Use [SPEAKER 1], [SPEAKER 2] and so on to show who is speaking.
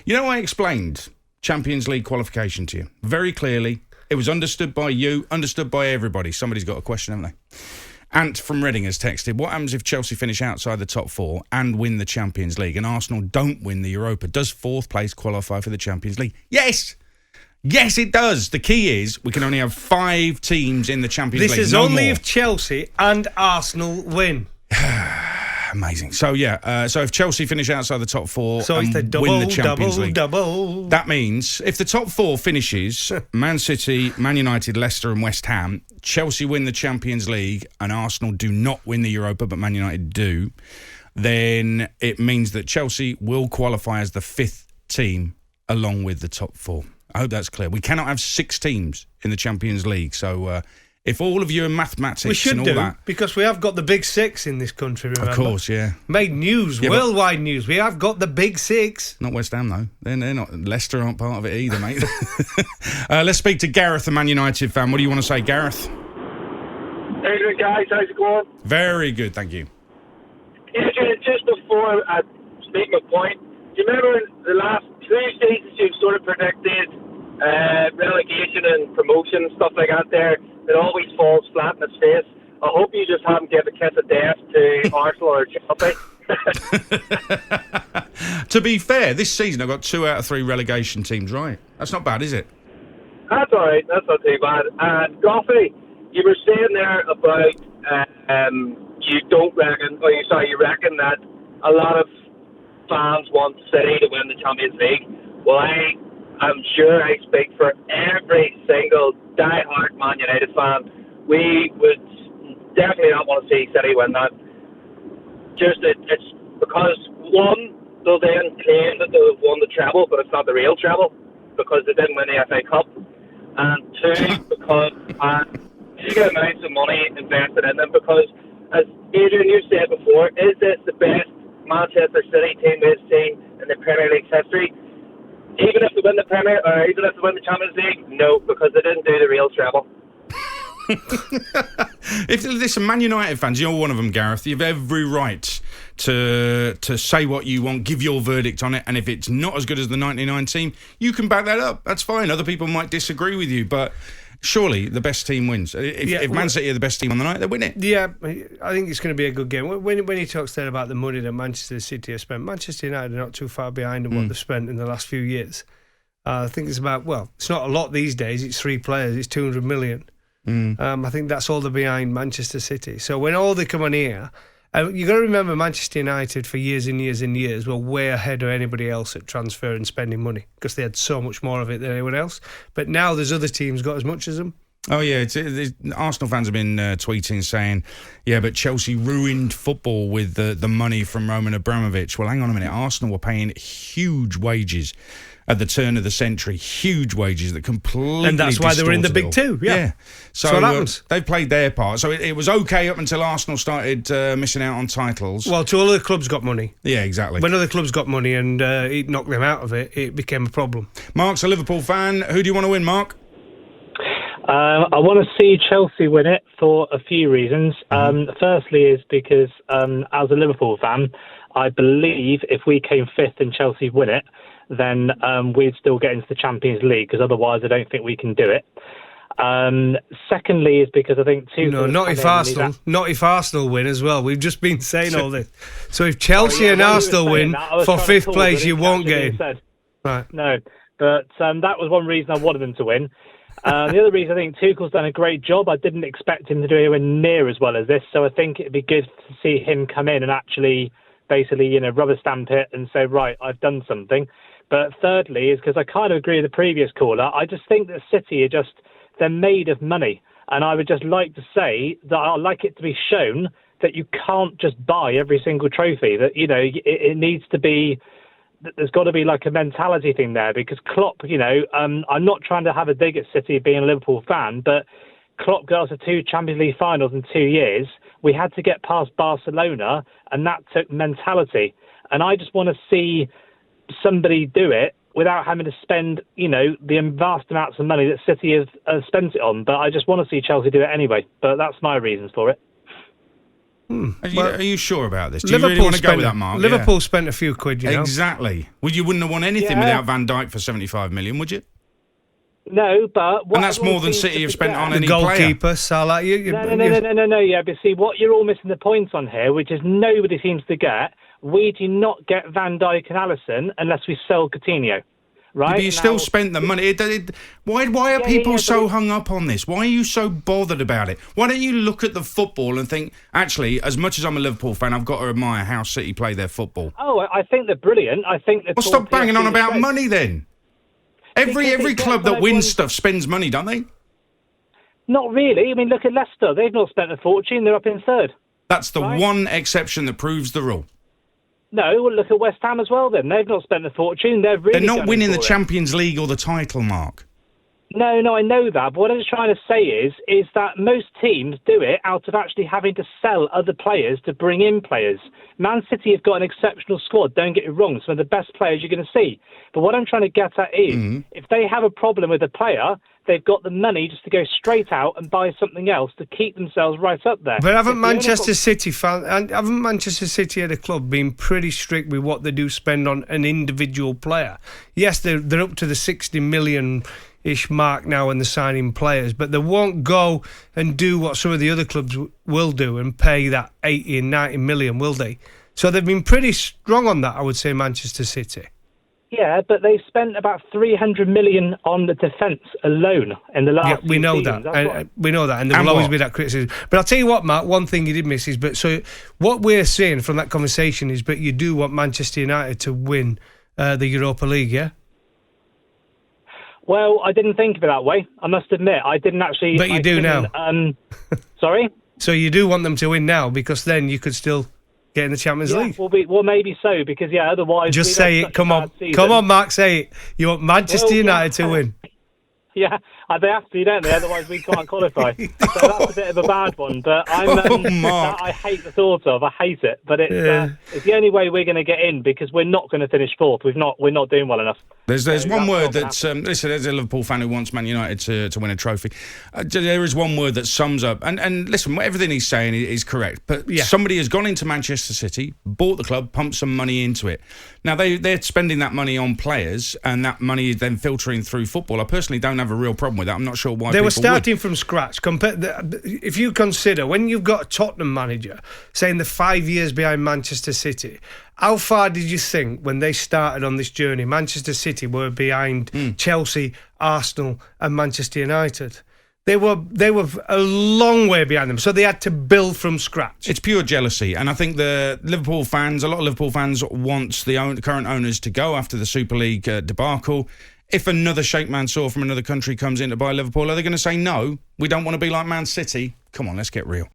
[SPEAKER 1] You know, I explained Champions League qualification to you very clearly. It was understood by you, understood by everybody. Somebody's got a question, haven't they? Ant from Reading has texted, what happens if Chelsea finish outside the top four and win the Champions League and Arsenal don't win the Europa? Does fourth place qualify for the Champions League? Yes! Yes, it does. The key is we can only have 5 teams in the Champions League.
[SPEAKER 2] This is only if Chelsea and Arsenal win.
[SPEAKER 1] Amazing. So, so if Chelsea finish outside the top four and win the Champions League, that means if the top 4 finishes, Man City, Man United, Leicester and West Ham, Chelsea win the Champions League and Arsenal do not win the Europa, but Man United do, then it means that Chelsea will qualify as the 5th team along with the top 4. I hope that's clear. We cannot have 6 teams in the Champions League, so... if all of you are mathematics and all that...
[SPEAKER 2] because we have got the big 6 in this country, remember?
[SPEAKER 1] Of course, yeah.
[SPEAKER 2] Made news, worldwide news. We have got the big 6.
[SPEAKER 1] Not West Ham, though. They're not. Leicester aren't part of it either, mate. Let's speak to Gareth, the Man United fan. What do you want to say, Gareth?
[SPEAKER 3] How you doing, guys? How's it going?
[SPEAKER 1] Very good, thank you.
[SPEAKER 3] Adrian, just before I make my point, do you remember the last 2 seasons you've sort of predicted relegation and promotion and stuff like that there? It always falls flat in its face. I hope you just haven't given a kiss of death to Arsenal or Chelsea.
[SPEAKER 1] To be fair, this season I've got 2 out of 3 relegation teams right. That's not bad, is it?
[SPEAKER 3] That's all right. That's not too bad. And Goffey, you were saying there about you reckon that a lot of fans want City to win the Champions League. Well, I'm sure I speak for every single die-hard Man United fan. We would definitely not want to see City win that. It's because, one, they'll then claim that they've won the treble, but it's not the real treble because they didn't win the FA Cup. And 2, because huge amounts of money invested in them. Because, as Adrian, you said before, is this the best Manchester City team we've seen in the Premier League's history? Even if they win the Premier, or even if they win the Champions League, no, because they didn't do the real treble.
[SPEAKER 1] If listen, Man United fans, you're one of them, Gareth. You have every right to say what you want, give your verdict on it, and if it's not as good as the '99 team, you can back that up. That's fine. Other people might disagree with you, but surely the best team wins. If Man City are the best team on the night, they win it.
[SPEAKER 2] Yeah, I think it's going to be a good game. When he talks there about the money that Manchester City have spent, Manchester United are not too far behind in what they've spent in the last few years. I think it's about, it's not a lot these days. It's 3 players. It's 200 million. I think that's all they're behind Manchester City. So when all they come on here, you've got to remember Manchester United for years and years and years were way ahead of anybody else at transfer and spending money because they had so much more of it than anyone else. But now there's other teams got as much as them.
[SPEAKER 1] Oh, yeah. Arsenal fans have been tweeting saying, yeah, but Chelsea ruined football with the money from Roman Abramovich. Well, hang on a minute. Arsenal were paying huge wages at the turn of the century, huge wages that completely
[SPEAKER 2] and that's why they were in the big 2. Yeah.
[SPEAKER 1] So what happens? They've played their part. So it was okay up until Arsenal started missing out on titles.
[SPEAKER 2] Well, till other clubs got money.
[SPEAKER 1] Yeah, exactly.
[SPEAKER 2] When other clubs got money and it knocked them out of it, it became a problem.
[SPEAKER 1] Mark's a Liverpool fan. Who do you want to win, Mark?
[SPEAKER 4] I want to see Chelsea win it for a few reasons. Firstly is because as a Liverpool fan, I believe if we came 5th and Chelsea win it, then we'd still get into the Champions League because otherwise I don't think we can do it. Secondly is because I think
[SPEAKER 2] not if Arsenal win as well. We've just been saying all this. So if Chelsea and Arsenal win for 5th place, you won't get in. Right.
[SPEAKER 4] No, but that was one reason I wanted them to win. The other reason I think Tuchel's done a great job. I didn't expect him to do anywhere near as well as this, so I think it'd be good to see him come in and actually basically, rubber stamp it and say, right, I've done something. But thirdly is because I kind of agree with the previous caller. I just think that City they're made of money. And I would just like to say that I'd like it to be shown that you can't just buy every single trophy, that, it needs to be, there's got to be like a mentality thing there because Klopp, I'm not trying to have a dig at City being a Liverpool fan, but Klopp got us to 2 Champions League finals in 2 years. We had to get past Barcelona and that took mentality. And I just want to see somebody do it without having to spend, the vast amounts of money that City has spent it on. But I just want to see Chelsea do it anyway. But that's my reasons for it.
[SPEAKER 1] Are you sure about this? Do you really want to go with that, Mark?
[SPEAKER 2] Liverpool spent a few quid,
[SPEAKER 1] Exactly. Well, you wouldn't have won anything without Van Dijk for 75 million, would you?
[SPEAKER 4] No, but...
[SPEAKER 1] And that's more than City have spent on any
[SPEAKER 2] goalkeeper,
[SPEAKER 1] player.
[SPEAKER 2] Salah.
[SPEAKER 4] No, yeah, but see, what you're all missing the point on here, which is nobody seems to get, we do not get Van Dijk and Alisson unless we sell Coutinho. Right?
[SPEAKER 1] But you still spent the money. Why are people so hung up on this? Why are you so bothered about it? Why don't you look at the football and think, actually, as much as I'm a Liverpool fan, I've got to admire how City play their football.
[SPEAKER 4] Oh, I think they're brilliant. I think they're...
[SPEAKER 1] Well, stop banging on about money then. Every club that wins stuff spends money, don't they?
[SPEAKER 4] Not really. I mean, look at Leicester. They've not spent a fortune. They're up in third.
[SPEAKER 1] That's the one exception that proves the rule.
[SPEAKER 4] No, well, look at West Ham as well then. They've not spent a fortune. They're
[SPEAKER 1] not winning the Champions League or the title, Mark.
[SPEAKER 4] No, I know that. But what I was trying to say is that most teams do it out of actually having to sell other players to bring in players. Man City have got an exceptional squad, don't get me wrong, some of the best players you're going to see. But what I'm trying to get at is, if they have a problem with a player, they've got the money just to go straight out and buy something else to keep themselves right up there.
[SPEAKER 2] But haven't Manchester City at a club been pretty strict with what they do spend on an individual player? Yes, they're up to the 60 million-ish mark now and they're signing players, but they won't go and do what some of the other clubs will do and pay that 80 and 90 million, will they? So they've been pretty strong on that, I would say, Manchester City.
[SPEAKER 4] Yeah, but they spent about 300 million on the defence alone in the last.
[SPEAKER 2] Yeah, we know that. We know that, and there will always be that criticism. But I'll tell you what, Mark. One thing you did miss is, what we're saying from that conversation is, but you do want Manchester United to win the Europa League, yeah?
[SPEAKER 4] Well, I didn't think of it that way. I must admit, I didn't actually.
[SPEAKER 2] But you do now.
[SPEAKER 4] Sorry.
[SPEAKER 2] So you do want them to win now because then you could still get in the Champions League.
[SPEAKER 4] Well, maybe so, because, otherwise...
[SPEAKER 2] Just say it. Come on, Mark, say it. You want Manchester United to win.
[SPEAKER 4] Yeah, they have to, don't they? Otherwise, we can't qualify. So that's a bit of a bad one. But I hate the thought of. I hate it. But it's the only way we're going to get in because we're not going to finish fourth. We're not doing well enough.
[SPEAKER 1] There's one word that listen. There's a Liverpool fan who wants Man United to win a trophy. There is one word that sums up. And listen, everything he's saying is correct. But somebody has gone into Manchester City, bought the club, pumped some money into it. Now they're spending that money on players, and that money is then filtering through football. I personally don't have a real problem with that. I'm not sure why
[SPEAKER 2] they were starting from scratch. If you consider when you've got a Tottenham manager saying they're 5 years behind Manchester City, how far did you think when they started on this journey Manchester City were behind Chelsea, Arsenal and Manchester United? They were a long way behind them, so they had to build from scratch.
[SPEAKER 1] It's pure jealousy, and I think a lot of Liverpool fans want the current owners to go after the Super League debacle. If another Sheikh Mansour from another country comes in to buy Liverpool, are they going to say, no, we don't want to be like Man City? Come on, let's get real.